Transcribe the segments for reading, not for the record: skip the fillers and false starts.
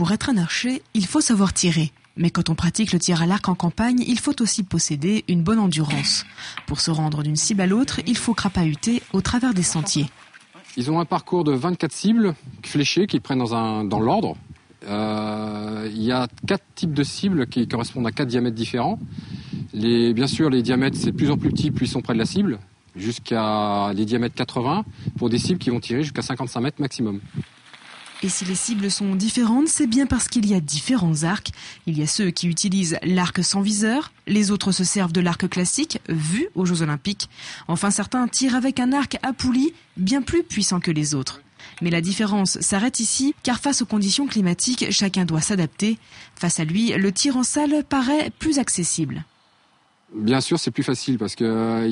Pour être un archer, il faut savoir tirer. Mais quand on pratique le tir à l'arc en campagne, il faut aussi posséder une bonne endurance. Pour se rendre d'une cible à l'autre, il faut crapahuter au travers des sentiers. Ils ont un parcours de 24 cibles fléchées qu'ils prennent dans l'ordre. Il y a 4 types de cibles qui correspondent à 4 diamètres différents. Bien sûr, les diamètres, c'est de plus en plus petit, plus ils sont près de la cible, jusqu'à les diamètres 80, pour des cibles qui vont tirer jusqu'à 55 mètres maximum. Et si les cibles sont différentes, c'est bien parce qu'il y a différents arcs. Il y a ceux qui utilisent l'arc sans viseur, les autres se servent de l'arc classique, vu aux Jeux Olympiques. Enfin, certains tirent avec un arc à poulie, bien plus puissant que les autres. Mais la différence s'arrête ici, car face aux conditions climatiques, chacun doit s'adapter. Face à lui, le tir en salle paraît plus accessible. Bien sûr, c'est plus facile parce que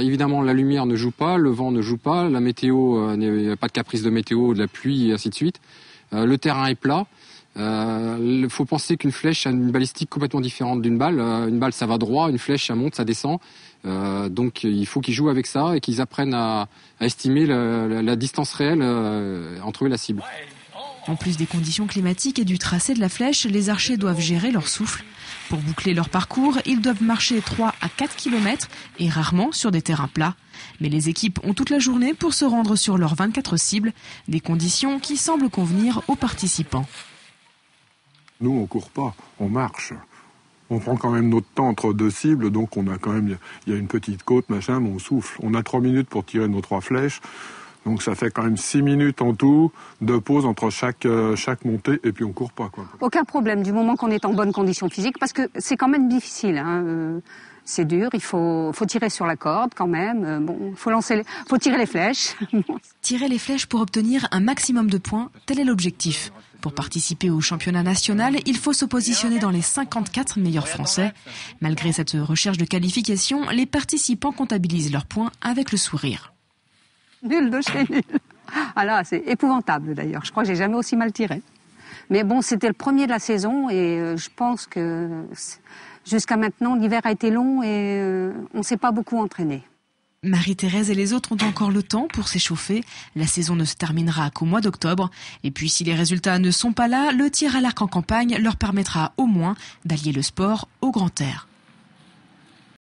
évidemment la lumière ne joue pas, le vent ne joue pas, la météo, il n'y a pas de caprice de météo, de la pluie et ainsi de suite. Le terrain est plat. Il faut penser qu'une flèche a une balistique complètement différente d'une balle. Une balle, ça va droit, une flèche, ça monte, ça descend. Donc il faut qu'ils jouent avec ça et qu'ils apprennent à estimer la distance réelle entre eux et la cible. En plus des conditions climatiques et du tracé de la flèche, les archers doivent gérer leur souffle. Pour boucler leur parcours, ils doivent marcher 3 à 4 km et rarement sur des terrains plats. Mais les équipes ont toute la journée pour se rendre sur leurs 24 cibles, des conditions qui semblent convenir aux participants. Nous, on court pas, on marche. On prend quand même notre temps entre 2 cibles, donc on a quand même, il y a une petite côte, machin, mais on souffle. On a 3 minutes pour tirer nos 3 flèches. Donc ça fait quand même 6 minutes en tout de pause entre chaque montée et puis on court pas, quoi. Aucun problème du moment qu'on est en bonne condition physique parce que c'est quand même difficile. C'est dur, il faut tirer sur la corde quand même. Faut tirer les flèches. Tirer les flèches pour obtenir un maximum de points, tel est l'objectif. Pour participer au championnat national, il faut se positionner dans les 54 meilleurs Français. Malgré cette recherche de qualification, les participants comptabilisent leurs points avec le sourire. Nul de chez nul. Ah là, c'est épouvantable d'ailleurs. Je crois que j'ai jamais aussi mal tiré. Mais bon, c'était le premier de la saison et je pense que jusqu'à maintenant, l'hiver a été long et on ne s'est pas beaucoup entraîné. Marie-Thérèse et les autres ont encore le temps pour s'échauffer. La saison ne se terminera qu'au mois d'octobre. Et puis si les résultats ne sont pas là, le tir à l'arc en campagne leur permettra au moins d'allier le sport au grand air.